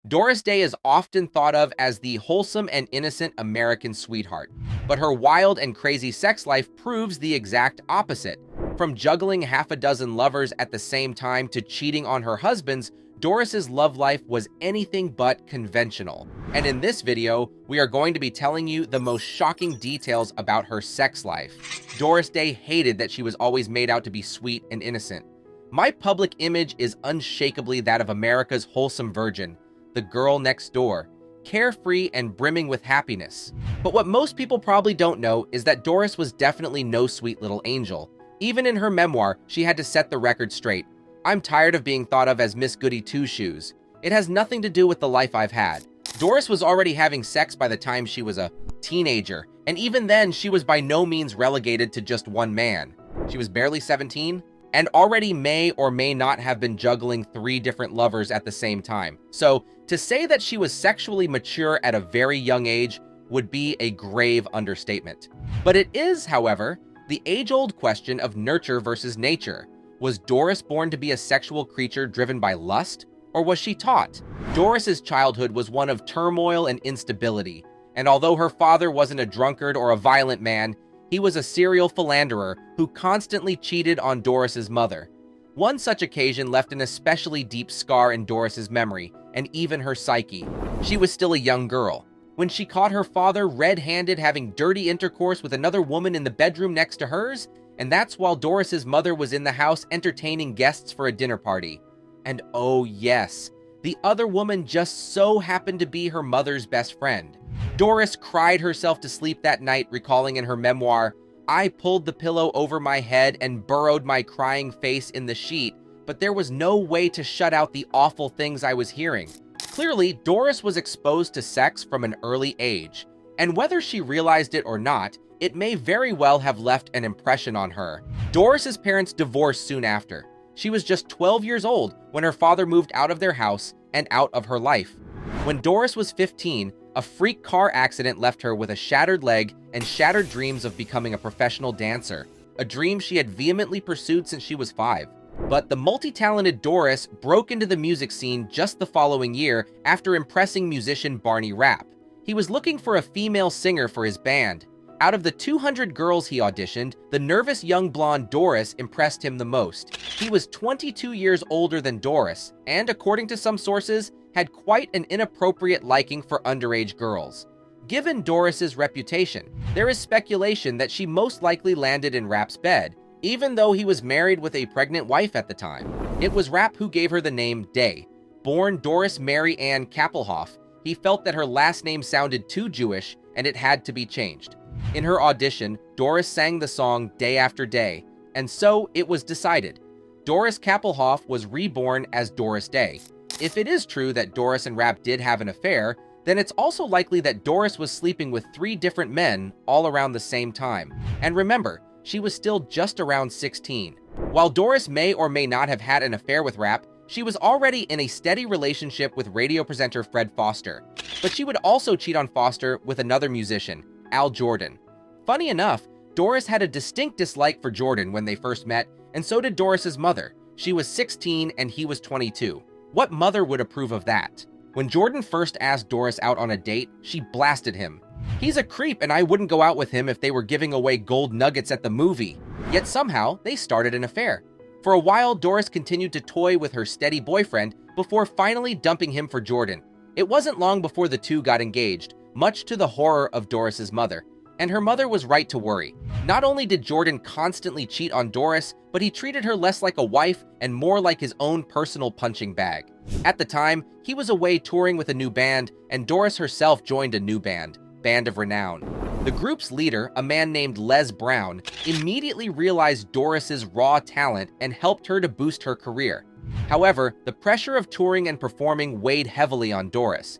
Doris Day is often thought of as the wholesome and innocent American sweetheart, but her wild and crazy sex life proves the exact opposite. From juggling half a dozen lovers at the same time to cheating on her husbands, Doris's love life was anything but conventional. And in this video, we are going to be telling you the most shocking details about her sex life. Doris Day hated that she was always made out to be sweet and innocent. My public image is unshakably that of America's wholesome virgin, the girl next door, carefree and brimming with happiness. But what most people probably don't know is that Doris was definitely no sweet little angel. Even in her memoir, she had to set the record straight. I'm tired of being thought of as Miss Goody Two-Shoes. It has nothing to do with the life I've had. Doris was already having sex by the time she was a teenager, and even then she was by no means relegated to just one man. She was barely 17, and already may or may not have been juggling 3 different lovers at the same time. So, to say that she was sexually mature at a very young age would be a grave understatement. But it is, however, the age-old question of nurture versus nature. Was Doris born to be a sexual creature driven by lust, or was she taught? Doris's childhood was one of turmoil and instability, and although her father wasn't a drunkard or a violent man, he was a serial philanderer who constantly cheated on Doris's mother. One such occasion left an especially deep scar in Doris's memory, and even her psyche. She was still a young girl when she caught her father red-handed having dirty intercourse with another woman in the bedroom next to hers, and that's while Doris's mother was in the house entertaining guests for a dinner party. And oh yes, the other woman just so happened to be her mother's best friend. Doris cried herself to sleep that night, recalling in her memoir, "I pulled the pillow over my head and burrowed my crying face in the sheet, but there was no way to shut out the awful things I was hearing." Clearly, Doris was exposed to sex from an early age, and whether she realized it or not, it may very well have left an impression on her. Doris's parents divorced soon after. She was just 12 years old when her father moved out of their house and out of her life. When Doris was 15, a freak car accident left her with a shattered leg and shattered dreams of becoming a professional dancer, a dream she had vehemently pursued since she was 5. But the multi-talented Doris broke into the music scene just the following year after impressing musician Barney Rapp. He was looking for a female singer for his band. Out of the 200 girls he auditioned, the nervous young blonde Doris impressed him the most. He was 22 years older than Doris, and according to some sources, had quite an inappropriate liking for underage girls. Given Doris's reputation, there is speculation that she most likely landed in Rapp's bed, even though he was married with a pregnant wife at the time. It was Rapp who gave her the name Day. Born Doris Mary Ann Kappelhoff, he felt that her last name sounded too Jewish and it had to be changed. In her audition, Doris sang the song Day After Day, and so it was decided. Doris Kappelhoff was reborn as Doris Day. If it is true that Doris and Rapp did have an affair, then it's also likely that Doris was sleeping with 3 different men all around the same time. And remember, she was still just around 16. While Doris may or may not have had an affair with Rapp, she was already in a steady relationship with radio presenter Fred Foster. But she would also cheat on Foster with another musician, Al Jordan. Funny enough, Doris had a distinct dislike for Jordan when they first met, and so did Doris's mother. She was 16 and he was 22. What mother would approve of that? When Jordan first asked Doris out on a date, she blasted him. "He's a creep and I wouldn't go out with him if they were giving away gold nuggets at the movie." Yet somehow, they started an affair. For a while, Doris continued to toy with her steady boyfriend before finally dumping him for Jordan. It wasn't long before the two got engaged, much to the horror of Doris's mother. And her mother was right to worry. Not only did Jordan constantly cheat on Doris, but he treated her less like a wife and more like his own personal punching bag. At the time, he was away touring with a new band, and Doris herself joined a new band, Band of Renown. The group's leader, a man named Les Brown, immediately realized Doris's raw talent and helped her to boost her career. However, the pressure of touring and performing weighed heavily on Doris.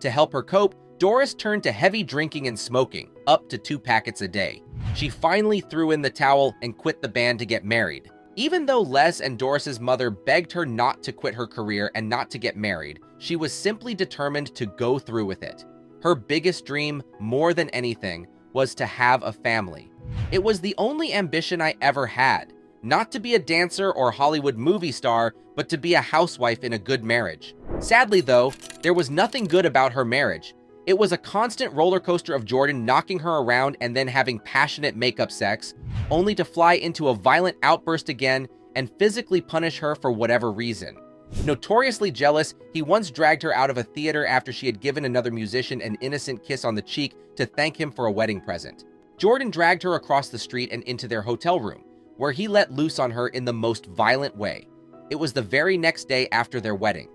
To help her cope, Doris turned to heavy drinking and smoking, up to 2 packets a day. She finally threw in the towel and quit the band to get married. Even though Les and Doris's mother begged her not to quit her career and not to get married, she was simply determined to go through with it. Her biggest dream, more than anything, was to have a family. "It was the only ambition I ever had. not to be a dancer or Hollywood movie star, but to be a housewife in a good marriage. Sadly, though, there was nothing good about her marriage. It was a constant roller coaster of Jordan knocking her around and then having passionate makeup sex, only to fly into a violent outburst again and physically punish her for whatever reason. Notoriously jealous, he once dragged her out of a theater after she had given another musician an innocent kiss on the cheek to thank him for a wedding present. Jordan dragged her across the street and into their hotel room, where he let loose on her in the most violent way. It was the very next day after their wedding.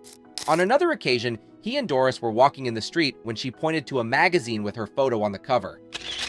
On another occasion, he and Doris were walking in the street when she pointed to a magazine with her photo on the cover.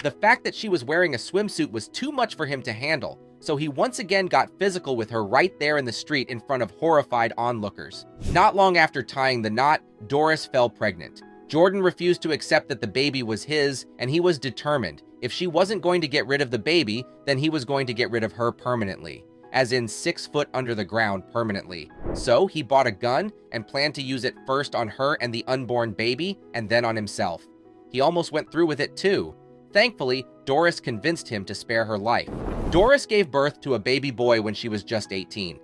The fact that she was wearing a swimsuit was too much for him to handle, so he once again got physical with her right there in the street in front of horrified onlookers. Not long after tying the knot, Doris fell pregnant. Jordan refused to accept that the baby was his, and he was determined. If she wasn't going to get rid of the baby, then he was going to get rid of her permanently, as in 6 foot under the ground permanently. So he bought a gun and planned to use it first on her and the unborn baby, and then on himself. He almost went through with it too. Thankfully, Doris convinced him to spare her life. Doris gave birth to a baby boy when she was just 18.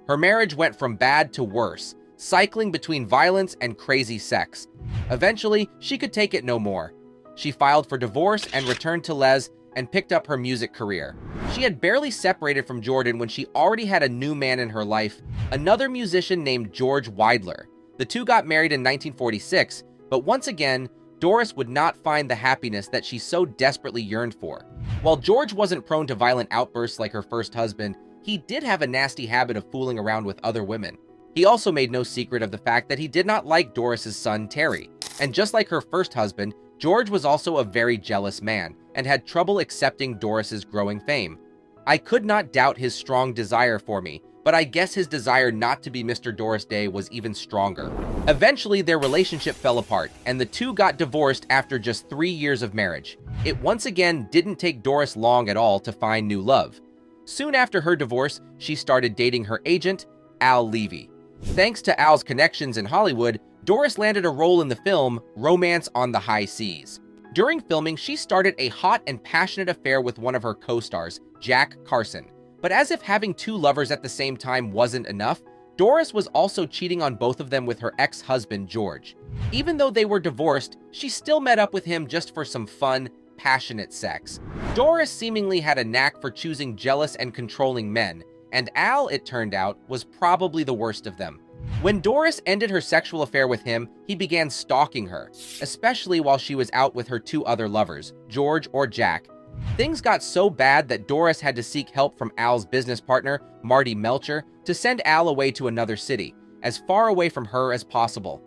Her marriage went from bad to worse, cycling between violence and crazy sex. Eventually, she could take it no more. She filed for divorce and returned to Les and picked up her music career. She had barely separated from Jordan when she already had a new man in her life, another musician named George Weidler. The two got married in 1946, but once again, Doris would not find the happiness that she so desperately yearned for. While George wasn't prone to violent outbursts like her first husband, he did have a nasty habit of fooling around with other women. He also made no secret of the fact that he did not like Doris's son, Terry. And just like her first husband, George was also a very jealous man and had trouble accepting Doris's growing fame. I could not doubt his strong desire for me, but I guess his desire not to be Mr. Doris Day was even stronger. Eventually, their relationship fell apart, and the two got divorced after just 3 years of marriage. It once again didn't take Doris long at all to find new love. Soon after her divorce, she started dating her agent, Al Levy. Thanks to Al's connections in Hollywood, Doris landed a role in the film Romance on the High Seas. During filming, she started a hot and passionate affair with one of her co-stars, Jack Carson. But as if having 2 lovers at the same time wasn't enough, Doris was also cheating on both of them with her ex-husband, George. Even though they were divorced, she still met up with him just for some fun, passionate sex. Doris seemingly had a knack for choosing jealous and controlling men, and Al, it turned out, was probably the worst of them. When Doris ended her sexual affair with him, he began stalking her, especially while she was out with her 2 other lovers, George or Jack. Things got so bad that Doris had to seek help from Al's business partner, Marty Melcher, to send Al away to another city, as far away from her as possible.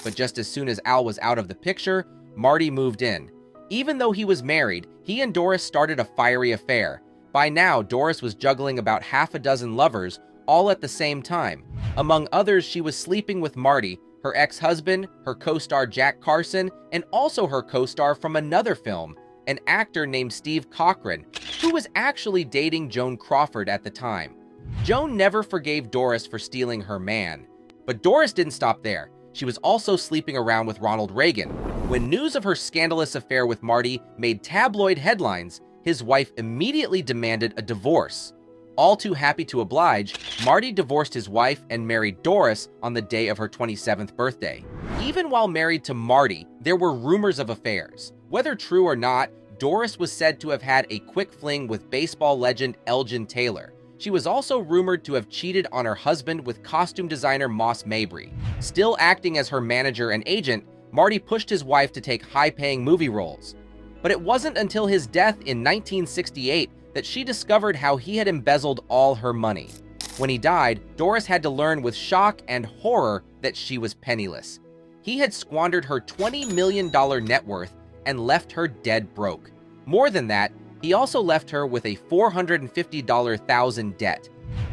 But just as soon as Al was out of the picture, Marty moved in. Even though he was married, he and Doris started a fiery affair. By now, Doris was juggling about half a dozen lovers, all at the same time. Among others, she was sleeping with Marty, her ex-husband, her co-star Jack Carson, and also her co-star from another film, an actor named Steve Cochran, who was actually dating Joan Crawford at the time. Joan never forgave Doris for stealing her man. But Doris didn't stop there. She was also sleeping around with Ronald Reagan. When news of her scandalous affair with Marty made tabloid headlines, his wife immediately demanded a divorce. All too happy to oblige, Marty divorced his wife and married Doris on the day of her 27th birthday. Even while married to Marty, there were rumors of affairs. Whether true or not, Doris was said to have had a quick fling with baseball legend Elgin Taylor. She was also rumored to have cheated on her husband with costume designer Moss Mabry. Still acting as her manager and agent, Marty pushed his wife to take high-paying movie roles. But it wasn't until his death in 1968 that she discovered how he had embezzled all her money. When he died, Doris had to learn with shock and horror that she was penniless. He had squandered her $20 million net worth and left her dead broke. More than that, he also left her with a $450,000 debt.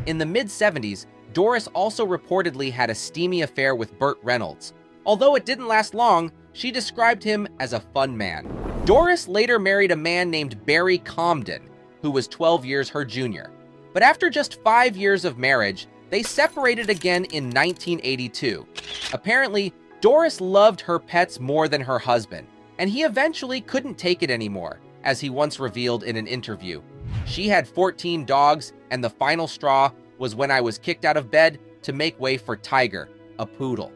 In the mid-70s, Doris also reportedly had a steamy affair with Burt Reynolds. Although it didn't last long, she described him as a fun man. Doris later married a man named Barry Comden, who was 12 years her junior. But after just 5 years of marriage, they separated again in 1982. Apparently, Doris loved her pets more than her husband, and he eventually couldn't take it anymore, as he once revealed in an interview. She had 14 dogs, and the final straw was when I was kicked out of bed to make way for Tiger, a poodle.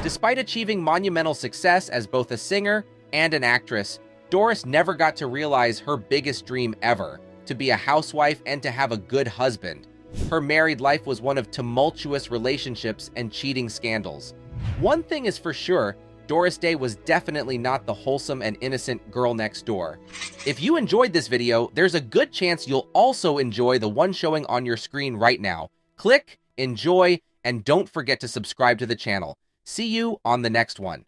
Despite achieving monumental success as both a singer and an actress, Doris never got to realize her biggest dream ever, to be a housewife and to have a good husband. Her married life was one of tumultuous relationships and cheating scandals. One thing is for sure, Doris Day was definitely not the wholesome and innocent girl next door. If you enjoyed this video, there's a good chance you'll also enjoy the one showing on your screen right now. Click, enjoy, and don't forget to subscribe to the channel. See you on the next one.